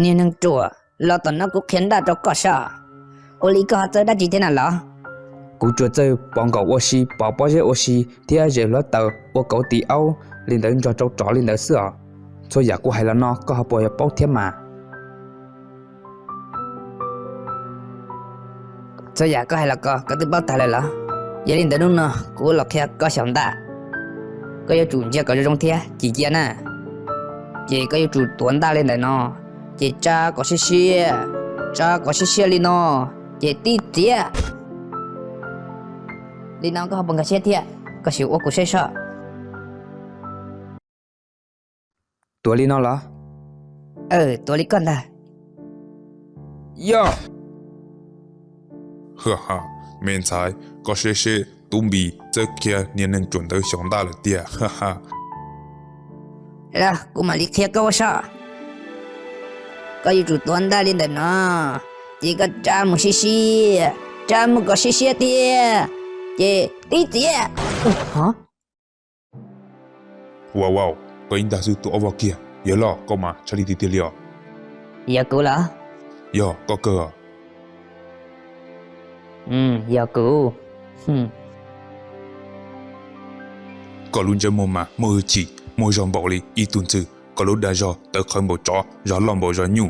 你能做，老等那个看到这个啥？我离个这那几天了。กูจะเจอปองกับวชีปอปอเจวชีที่ไอเจรถเตอว่าเกาตีเอาลินเดินจอจอจอลินเดินเสือส่วนอยากกูให้แล้วเนาะก็หาปอยป้อเทียมมา这呀个还那个都包带来了，也领得动呢，我老看个想大，个要主家个这种天几件呢，这个要主短大领的呢，这扎个是些，扎个是些哩呢，这地铁，你那个好帮个些天，个是我个些啥？ ตัวลินเอาเหรอตัวนี้ก่อนได้ ย่อ 呵哈，没才，个些些东比这些年能准得强大了点，哈哈。啦，我们离开个我啥？个要主短大领的呢，这个扎木西西，扎木个些些的，这地铁，啊？ 哇哇，个应该是多沃kia，有了，个嘛，查理弟弟了，要够了。有个个，要够，个轮着么嘛，么起，么上暴力，一顿子，个轮大着，得看不着，热浪不热牛，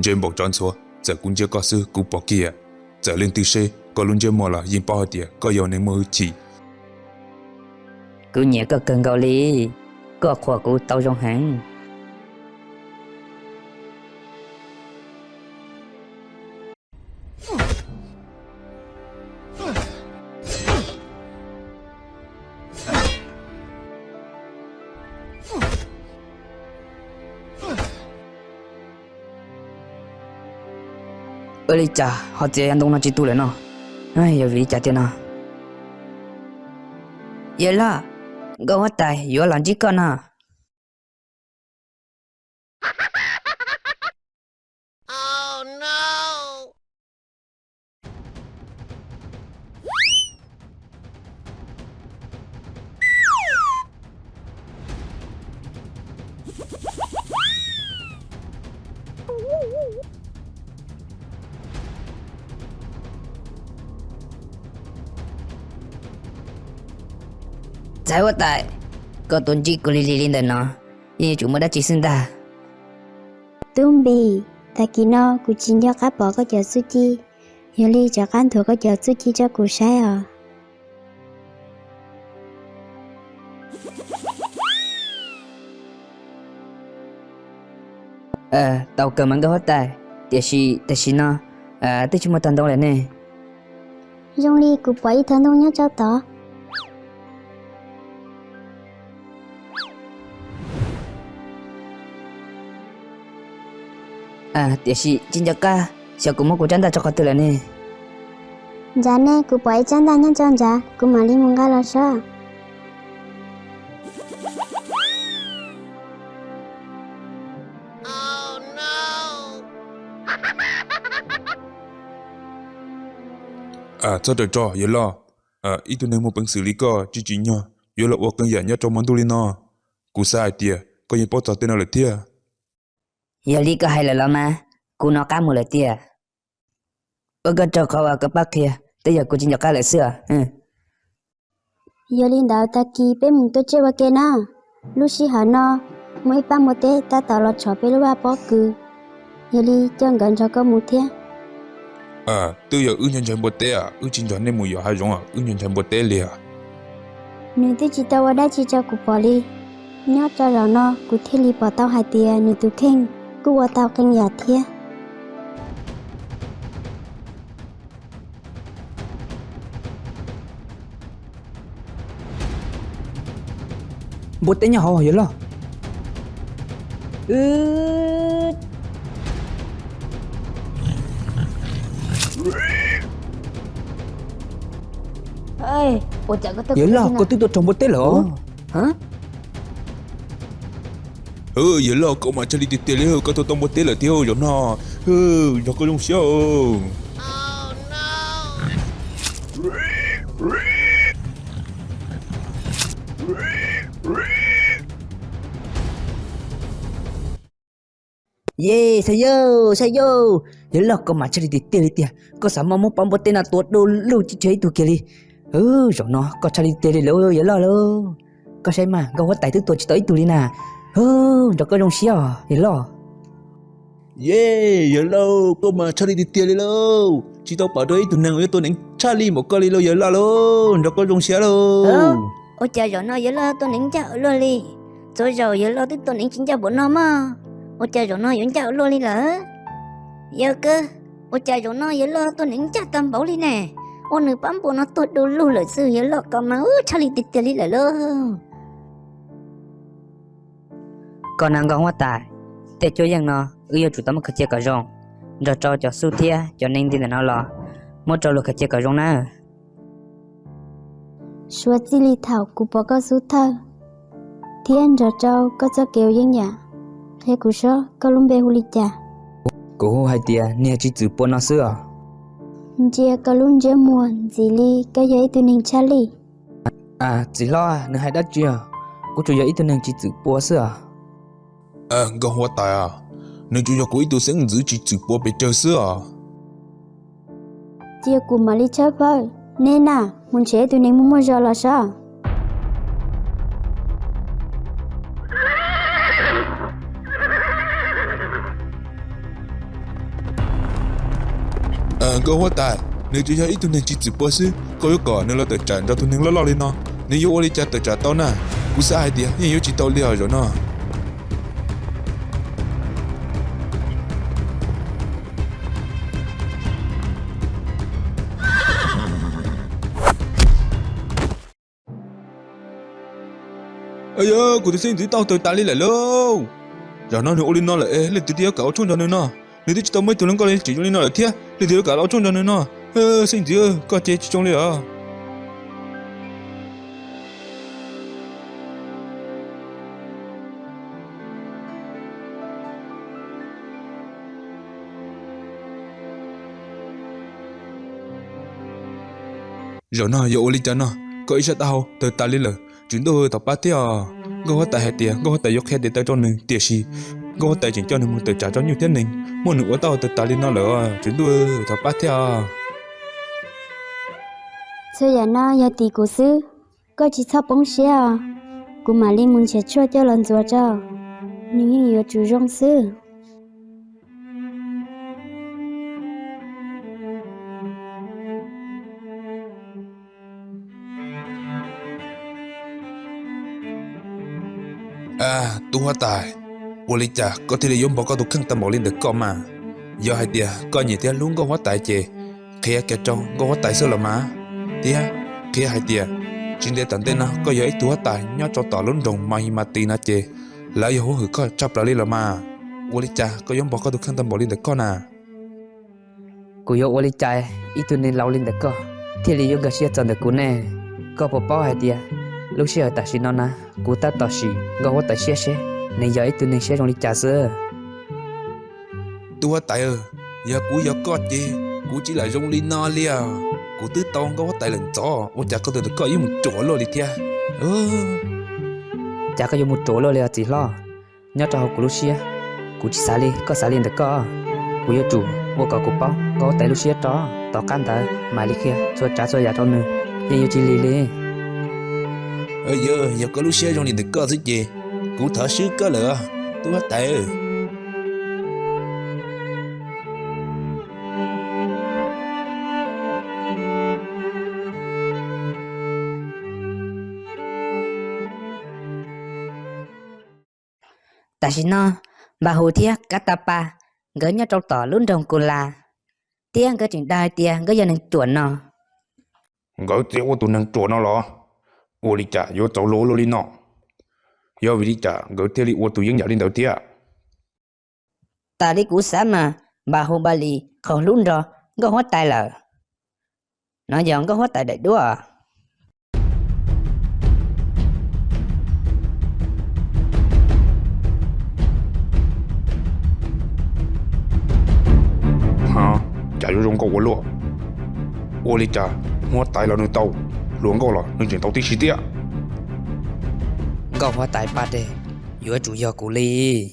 真不转错，这公家个是古巴kia，这令对些，个轮着么了，因包点，个要你么起， cứ nhớ có cần gạo lý có khoa của tao trong hàng ơi đi chả họ chỉ ăn đông nó chỉ tu lên nó ai giờ vì chả tiền nào vậy là gấu hết tài vừa làm gì con à Oh no! trái hết tài có tuần chỉ của lì lên đó như chúng mới đã chỉ sinh ta Tumbi, takino kuchinja kapo ko jasuchi. Yoli jakan to ko jasuchi cho kusaya. tao cầm ăn gấu hết tài tại vì nó tôi chúng mới tận đâu lại nè Yongli ku pai thandong nya cho to. tại vì chính ca sao cũng muốn của chúng ta cho có từ lại nè Jane ku pai chanda nya chonja, ku mali mungala sha. Oh no! à, cho được cho,有了，一顿能么本xử lý个，只只呢，有了我跟人家做蛮多哩呢，古啥点，个也不找点了点。 giờ đi có hay là lo mà cô nó cá một lời tia ở cái chỗ khâu ở cái bắc kia bây giờ cô chỉ nhớ cái lời xưa Yoli dao taki pe mung to che wa ke na. Lucy hano, moi pa mote ta ta lo cho pe lo wa po ku. Yoli chang gan cho ko mu thia. à, tôi giờ ưu nhân chân bột té à, ưu chính cho nên mùi giờ hai giống à, ưu nhân chân bột té liền. Nu tu chi ta wa da chi cho ku poli. Nya cho ro no ku thili pa tao hai tia nu tu keng. Ku wa tao keng ya thia. bột té nhà họ hiểu lo Ơi, ủa chẳng có hiểu lo có tôi trong bột té lỡ hả Vậy là cậu mà chơi đi tê liêu, cậu tôi tông bột té là tiêu giống nó, cho có dùng xíu. Oh no! Yeah, sayo. Yalah kau macam di detail dia. Kau sama mau pampu tena tuat dulu cicai tu kali. Rồi nó kau cari detail lo, yalah lo. Kau say mà, kau wat tai tu tuat cita itu lina. Rồi kau dong sia, yalah. Yeah, hello, cô mà Charlie đi tiền đi lô. Chỉ tao bảo đấy tụi nàng với tôi nén Charlie một cái đi lô giờ là lô, nó có dùng xe lô. Ôi cha rồi nó giờ lo tôi nín cha ở luôn đi. Rồi giờ lo tôi nín chính cha bữa nó mà. Ôi cha rồi nó vẫn cha ở luôn đi lỡ. Giờ cơ. Ôi cha rồi nó giờ lo tôi nín cha tâm bảo đi nè. Ôi nữ bấm bữa nó tôi đồ lưu lợi sư giờ lo cầm mà Charlie đi tiền đi lỡ lô. Còn nàng gong wat tai. Để cho yang nó, yêu chủ tâm khởi cả rong. Rồi cho su thia, cho nên đi nó lo. Một cho lo khởi cả rong na. Suốt chỉ li thảo của bỏ có số thơ. Thiên rồi trâu có cho kêu dân nhà. Thế của số có lung bê hù li cha. Cô hai tia nè chỉ chữ bọn nó xưa. Chia có lung dễ muộn gì li có giấy tụi nín Charlie. À chỉ lo nè hai đất chưa. Cô chủ yếu ít nè chỉ chữ bọn xưa. Gong hoa tài à. Nếu chủ yếu của tôi sẽ giữ chỉ chữ bộ bị chơi xưa. Chia của mà li chơi vơi. Nên à, muốn chế tụi nín muốn giờ là sao? Gong hoa tài. Nếu chủ yếu ít tôi nên chỉ chữ bộ xưa, có yêu cầu nên là tự trả cho tôi nên lo lên nó. Nếu yêu oli cha tự trả tao nè. Cú sai hai tia, nhưng yêu chỉ tao liều rồi nó. Ây da, cô tôi xin tao tới tali lại lâu. Giờ nó nữa nó lại lên từ tia cậu trốn cho nên nó. Nếu tôi chỉ tao mấy tụi nó có lên chỉ cho nên nó lại thiệt. Lên từ cậu trốn cho nên nó. Xin tía, có chết trong đây à? Giờ nó giờ oli cho nó. Có ý sao tao tới tali lại. Chúng tôi tập bát theo có tại hai tiền có tại dốc hết để tao cho nên tiền gì có tại chỉ cho nên một tự trả cho nhiều tiền nên một nửa tao tự tài lên nó lỡ chúng tôi tập bát theo Sao giờ nó giờ tỷ của sư có chỉ thắp bóng xe à? Của mà li muốn chế cho lần rồi cho. Nhưng nhiều chủ rong sư. tôi hóa tài oli cha có thể là giống bỏ có tôi khăn tâm bỏ lên được con mà giờ hai tia coi như thế luôn có hóa tài chê khi kẹt trong có hóa tài sơ là má tia khi hai tia chính để tận tên nó có giờ ít tôi hóa tài nhớ cho tỏ lớn rồng mà hi mà tì na chê lại giờ hối hử có chấp lại lên là mà oli cha có giống bỏ có tôi khăn tâm bỏ lên được con à Cô yêu oli chai, ít tu nên lau lên được cơ. Thì lý yêu cái xe chọn được cô nè. Có bộ bao hai tia. Lúc xe ở tại xin nó na, cô ta tỏ xì, có hóa tại xe. Nên giờ ít tu nên xe trong đi trả sữa. tôi hóa tài giờ cú giờ có chê cú chỉ là rong lên nó lia cú tứ tông có hóa tài lần cho ô cha có được có ý một chỗ luôn đi thia Chả có dùng một chỗ lo là chỉ lo. Nhớ cho học của lúc xe. Cô chỉ xả đi, có xả lên được cơ. Cô yêu chủ, vô có cô bao, có tại lúc xe đó. Tỏ can ta, mãi đi kia, cho trả cho giả cho nữa. Nhưng yêu chỉ lì lì. giờ có lúc xe rong lên được có gì chê cú thở sức có lửa tôi hóa tài Ta xin nó, bà hồ thia cá ta pa, gỡ nhớ trong tỏ luôn trong cô là. Tia gỡ chỉnh đai tia gỡ giờ nên chuẩn nó. gọi tiếng của tụi nàng trộn nó lo ô đi trả vô cháu lố lô đi nọ do vì đi trả gọi theo đi ô tụi dân giả lên đầu tia Ta đi cú sáng mà, bà hồ bà lì, khẩu luôn rồi, gỡ hóa tay là. Nó dọn gỡ hóa tay đầy đua à. hả trả vô rong câu của lúa ô đi trả hóa tài là nơi tàu luôn câu là nơi chuyển tàu tí xí tia Gỡ hóa tay ba đề, giữa chủ giờ của lì.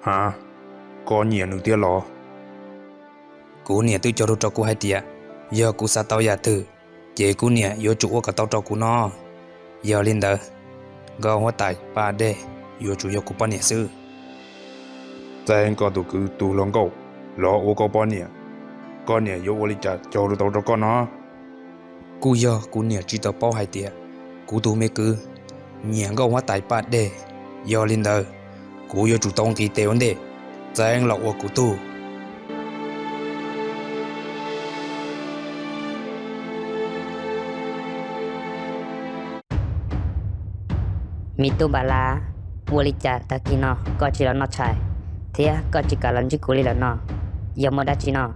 hả có nhiều nửa tia lò cú nè tôi cho cú hai tia giờ cú sa tao ya từ chế cú nè yo chủ cả tao cho cú nó giờ lên đó gạo hoa tài ba đê yo chủ yo cú ba nè sư tại anh có tụ cứ tụ lòng câu lò ô có bao nhiêu con nhiều yo ô li cha cho tao cho con nó cú giờ cú nè chỉ tao bao hai tia cú tu mê cứ nhẹ gạo hoa tài ba đê giờ lên đó cú yo chủ tông kỳ tế vấn đề tại anh lọ cú tu mi tu bala wali cha takino có chỉ là nó chạy thế có chỉ cả lần chỉ cú là nó giờ mà đã chỉ nó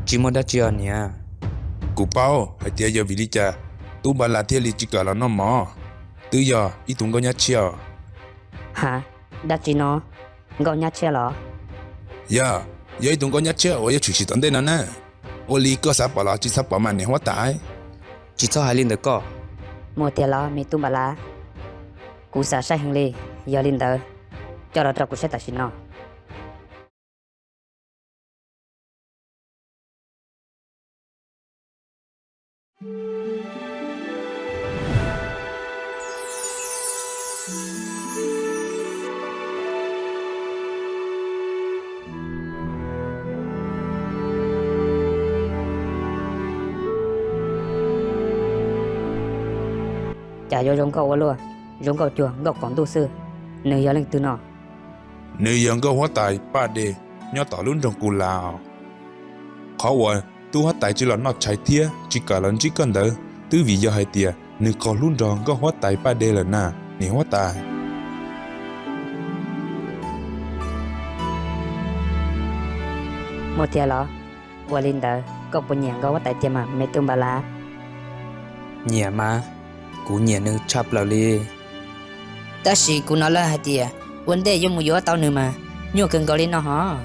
chỉ muốn đã chưa nè cú bao hay tia giờ vì li cha tu bà là tia li chỉ cả là nó mò từ giờ ít tung có nhát chiao hả đã chỉ nó gọi nhát che lo giờ ít tung có nhát chiao giờ chủ sĩ tận đây nè ô li có sao bảo là chỉ sao bảo mà này hóa tải chỉ cho hai lên được co mua tiền lo mi tu bala cú sa sai hưng li giờ linh đỡ cho nó cú sẽ ta xin nó chả vô giống cậu luôn giống cậu chuồng gọc còn tu sư nơi giờ lên từ nó nơi dân có hóa tài ba đề nhớ tỏ luôn trong cù lào khó quá tu hóa tài chỉ là nó chạy thia chỉ cả lần chỉ cần đỡ từ vì giờ hai tia nơi có luôn trong có hóa tài ba đề là na nè hóa tài một tiền lo qua linh đỡ cậu bận nhàng gấu tại tiệm mà mẹ tung bà lá nhẹ mà cú nhẹ nữ chắp lao li ta chỉ cú nói là hai tiền vấn đề dùng một gió tao nữa mà nhiều cần gọi lên nó hả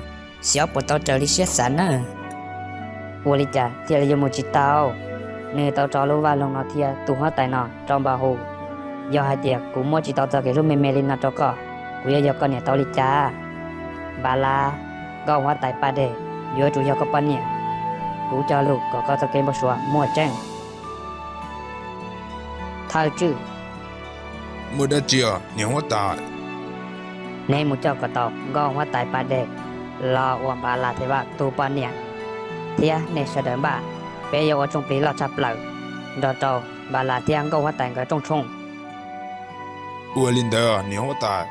xéo bỏ tao trở đi xét sẵn à qua linh cha thì là dùng một chiếc tao nơi tao cho luôn vào lòng nó thì tụ hóa tại nó trong bà hồ do hai tiền cú mua chiếc tao cho cái lúc mẹ mẹ lên nó cho có cú giờ con nhà tao linh cha bà la gấu hóa tại ba đề giờ chủ yếu có bao nhiêu cú cho lúc có tao cái một số mua tranh thao chữ mua đã chia nè hóa tài nên một cho có tao gấu hóa tại ba đề lo uổng bà la thế bà tu bao nhiêu thế nên sẽ đợi bà bây giờ ở trong phí lo chập lại đó trâu bà là tiếng gấu hóa tại cái trong chung ô linh đỡ nè hóa tài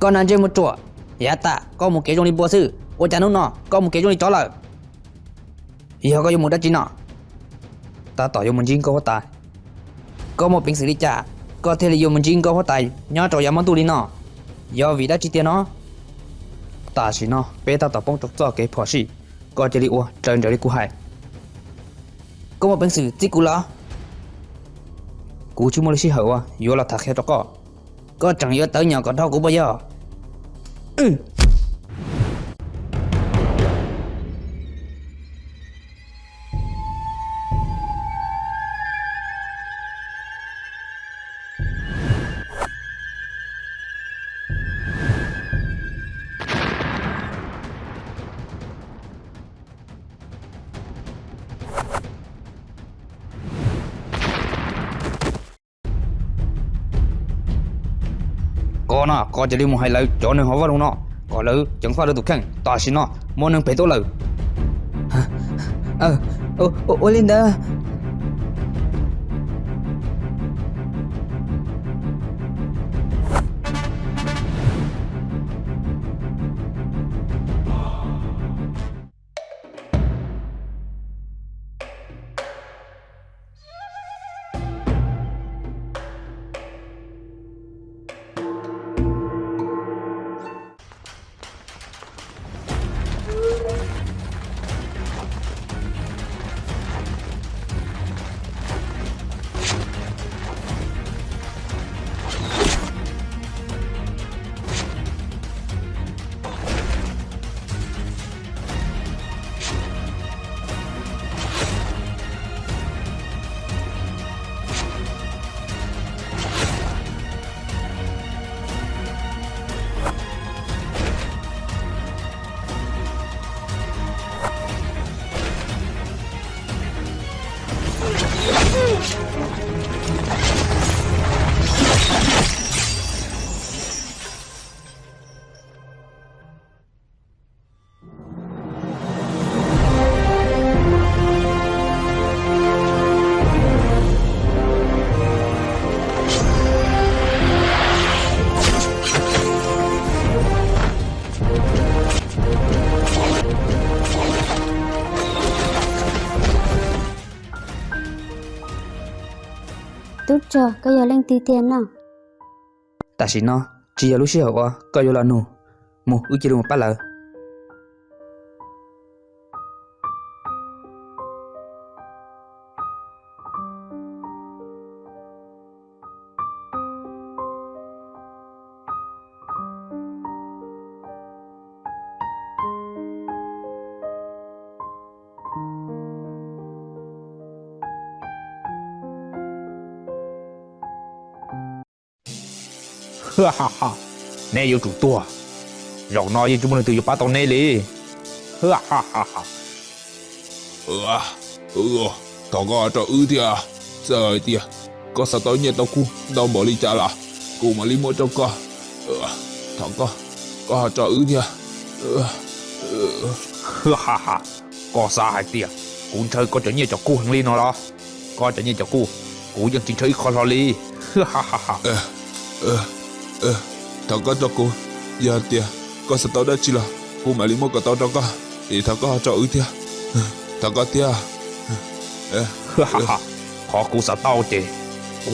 con ăn chơi một chỗ dạ ta có một cái trong đi bùa sư ô cha nó có một cái trong đi chó lợn giờ có dùng một đất chín nọ ta tỏ dùng mình chính có tài có một bình xử lý trả có thể là dùng một chín có hóa tài nhớ trò giảm món tu đi nọ do vì đã chi tiền nó ta chỉ nó bé ta tỏ bông chọc cho cái phò sĩ có chỉ đi ua trơn trở đi cú hai có một bình xử tí cú lo cú chú mua lấy xí hậu à vô là thật khéo cho có chẳng nhớ tới nhỏ còn thao của bao giờ có nó có chỉ đi một hai lời cho nên họ vào luôn nó có lời chẳng phải là tụi khăn ta xin nó muốn nên phải tốt lời ô Linda Tốt cho, cái giờ lên tí tiền nào. Ta chỉ nó chỉ là lúc xưa qua coi vô là nụ một ước chỉ được một bát lợ ha ha ha nè yêu chủ tua giọng nói với chúng mình từ yêu ba tàu nè li ha ha ha ha thằng con cho ư thìa trời thìa có sao tới nhà tao cu đâu bỏ đi trả là cu mà đi mua cho con thằng con cho ư thìa ha ha ha có sao hay tiệt cũng chơi có trở nhiều cho cu hàng ly nó đó có trở nhiều cho cu cũng vẫn chỉ chơi khó lo li ha ha ha thằng con cho cô giờ thìa có sao tới đó chỉ là cu mà đi mua cái tao cho con thì thằng con cho ư thìa thằng con thìa ha ha ha khó cụ sao tao chứ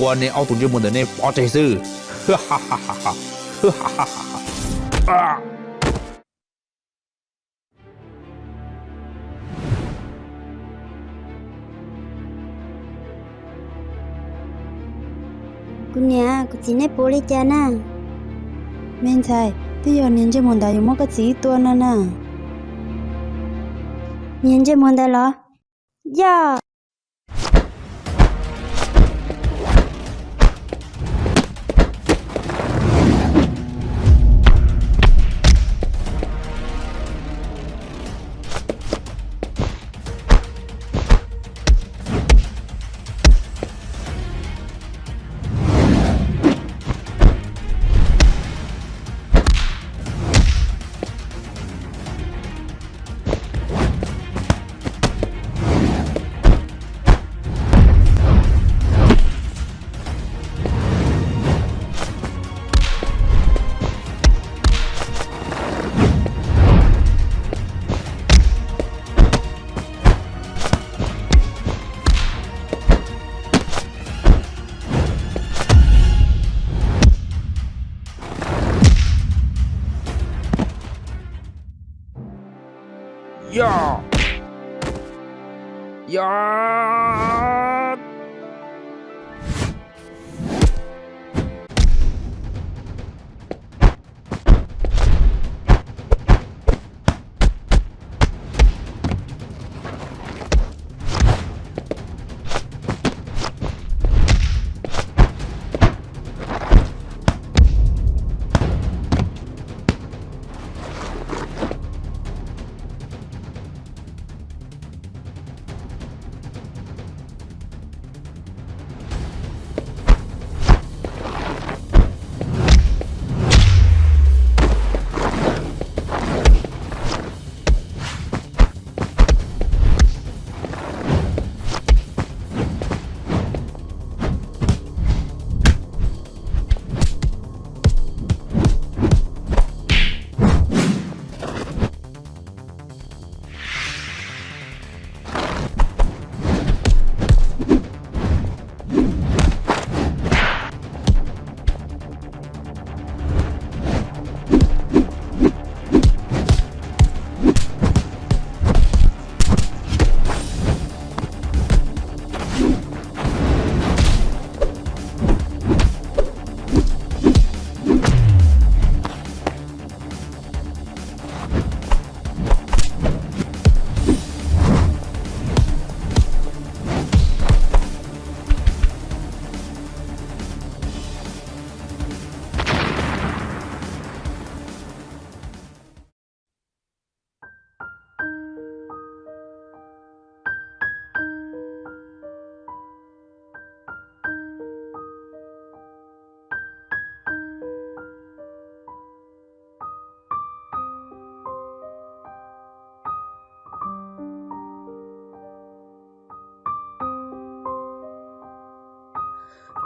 qua nè ao tụi chúng mình nè bỏ chạy sư ha ha ha ha ha ha ha ha Cô nhà, cô chỉ nè bố đi cha na. Mình thấy, bây giờ nhìn cho mình đã dùng một cái gì tuần nữa nè. Nhìn cho món đây lo. Dạ.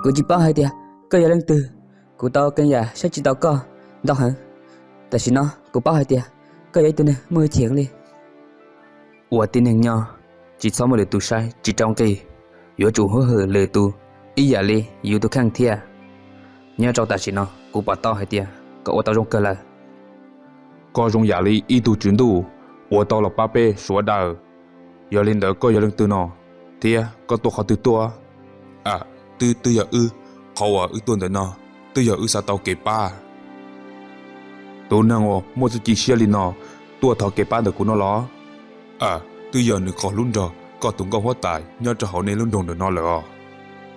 Cô chỉ bảo hai tia, có giờ lên từ, cô tao cái nhà sẽ chỉ tao có, đâu hả? Tại sao nó, cô bảo hai tia, có giờ tụi này mới chuyện đi. Ủa tin hình nhau, chỉ sau một lời tu sai, chỉ trong kỳ, yếu chủ hứa hờ lời tu, ý giả li, yếu tu khang thia. Nhớ trong ta chỉ nó, cô bảo tao hai tia, cậu tao trong cơ là. Có trong giả lý y tu chuyển tu, của tao là ba bê số đào. Giờ lên đó có giờ lên từ nó, thì có tổ khó từ tua. À, từ giờ họ ư tuần đó nó, từ giờ sao tao kể ba. Tôi năng một chỉ xe lên nó, tua thọ kể ba được của nó lo. À, từ giờ nữa khó luôn rồi, có tụng công hóa tài, nhớ cho họ nên luôn đồng được nó lỡ.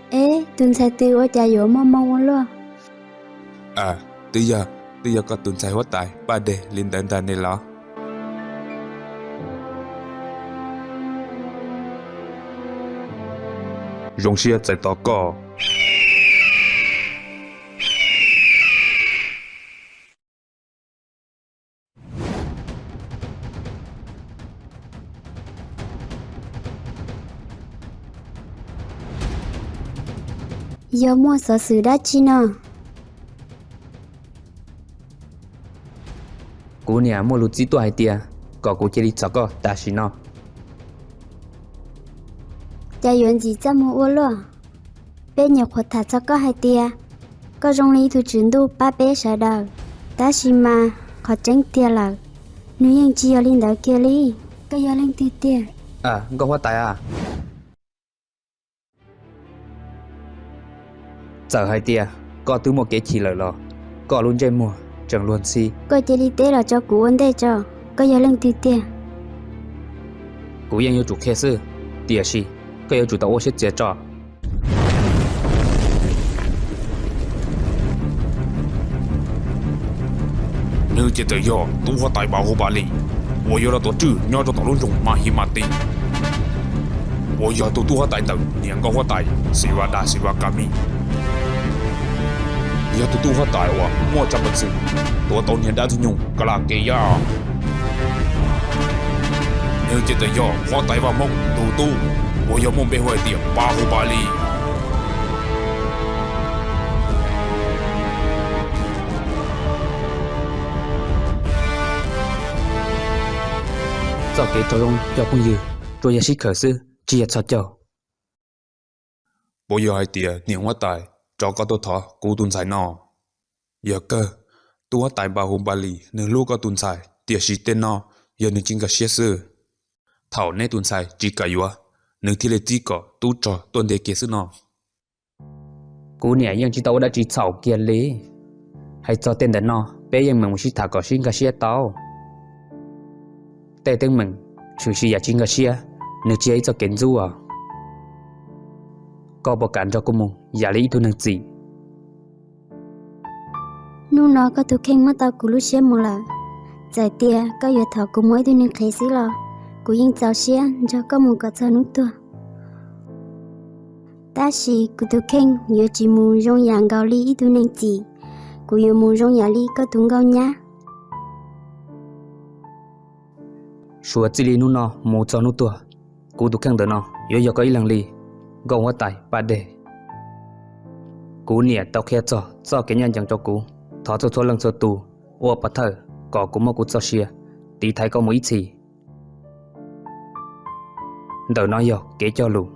Ê, tuần sai tiêu ở cha dỗ mong mong luôn. À, từ giờ có tuần sai hóa tài, ba đề lên đến ta nên lo. Rong xe chạy tỏ cỏ. Giờ mua sở sự đã chi nào. Cô nhà mua lụt gì tua hai tia, có cô chỉ đi cho có, ta chỉ nó. Cha dỗ gì cho mua ô luôn. Bên nhà khuất thật cho có hai tia. Có trong lý thu chuyển tu ba bé sợ đầu. Ta xì mà, khó tránh tia là. Nếu như chi ở lên đó kia lý, có giờ lên tia tia. À, có hóa tài à? Giờ hai tia, có thứ một cái chỉ lời lo, có luôn chơi mùa, chẳng luôn si. Có chỉ đi tế là cho cụ ổn đây cho. Có giờ lên tia tia. Cú yên yêu chủ khe sư, tia si, có yêu chủ tao ô sẽ chế cho. Nếu chỉ tự do, tu hóa tài bảo hộ bà lì. Wo yo là tổ chức, nhớ cho tao luôn dùng mà hi mà tin. Wo yo tu hóa tài tầng, niệm có hóa tài, siwa đa siwa kami. Giờ tu hóa tài wa, mua trăm bậc sự. Tổ tao niệm đã tu nhung, cả là kỳ ya. Nếu chỉ tự do, hóa tài vào mông, tu. Wo yo mông bê hoài tiệm, bảo hộ bà lì. Giờ cái trò rong cho con dư, rồi giờ sĩ khởi sư, chỉ là sao cho. Bố giờ hai tia niệm hóa tài, cho có tổ thọ, cú tuần sai nó. Giờ cơ, tu hóa tài bảo hộ bà lì, nếu lúc có tuần sai, tia sĩ tên nó, giờ nếu chính cả xe sư. Thảo nê tuần sai, chỉ cả yếu, nếu thì lệ chỉ có, tu trò tuần đề kế sư nó. Cú nhà nhưng chỉ tao đã chỉ chảo kia lý. Hay cho tên đến nó, bé nhưng mình chỉ thả có xin cả xe tao. Tên tên mình, chủ sĩ giả chính cả xe, nếu chỉ ấy cho kiến du à. Có bảo cản cho cô mông, giả lý thu năng gì. Nụ nó có tụ khen mất tao cụ lúc xe một là. Giải tia, có giờ thọ cụ mỗi tụ nên khế xí lò. Cụ yên cháu xe, cho có một cái cho nút tua. Ta xì, cụ tụ khen, giờ chỉ muốn rong dạng gạo lý ít tụ nên gì. Cụ giờ muốn rong giả lý có tụng gạo nhá. Số chỉ lý nụ nó, một cho nụ tua. Cú tụ khen đó nó, giờ có ý lăng lý. Gọng hóa tài, ba đề. Cú nè tao khe cho cái nhân chẳng cho cú. Thó cho lần cho tù, ô bắt thở, có cú mà cú cho xìa. Tí thấy có một ít gì. Đợi nói giờ, kế cho lù.